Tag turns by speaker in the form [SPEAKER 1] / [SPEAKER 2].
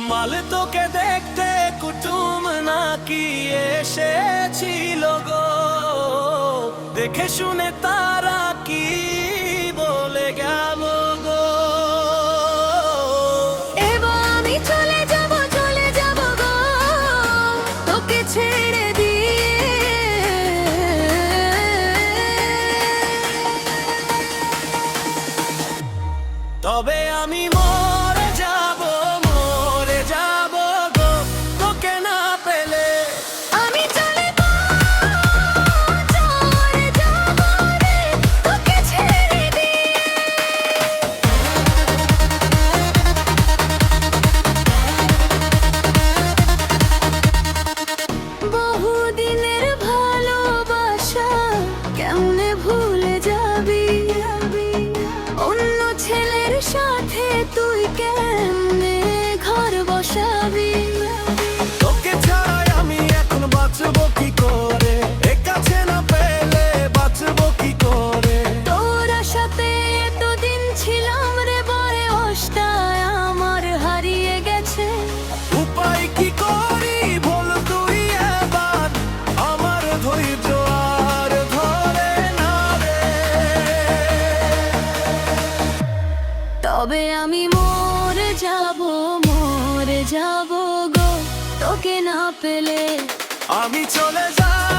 [SPEAKER 1] মাল তোকে দেখতে কুটুম নাকি এসেছিল গো, দেখে শুনে তারা কি বলে গেল গো।
[SPEAKER 2] এবার আমি চলে যাব গো, তোকে ছেড়ে দিয়ে।
[SPEAKER 1] তবে আমি মরে যাব গো, তোকে না পেলে।
[SPEAKER 2] আমি চলে যাব রে, তোকে ছেড়ে দিয়ে। বহুদিনের ভালোবাসা কেমনে ভুলে যাবি, অন্য ছেলের সাথে তুই কেমনে ঘর বসাবি।
[SPEAKER 1] তোকে ছাড়াই আমি এখন বাঁচবো কি করে, এ কাছে না পেলে বাঁচবো কি করে।
[SPEAKER 2] তোর সাথে এতদিন ছিলাম রে, বয়সটায় আমার হারিয়ে গেছে।
[SPEAKER 1] উপায় কি করি বল তুই এবার, আমার ধৈর্য আর ধরে না রে।
[SPEAKER 2] তবে আমি মরে যাব গো, তোকে না পেলে।
[SPEAKER 1] আমি চলে যাই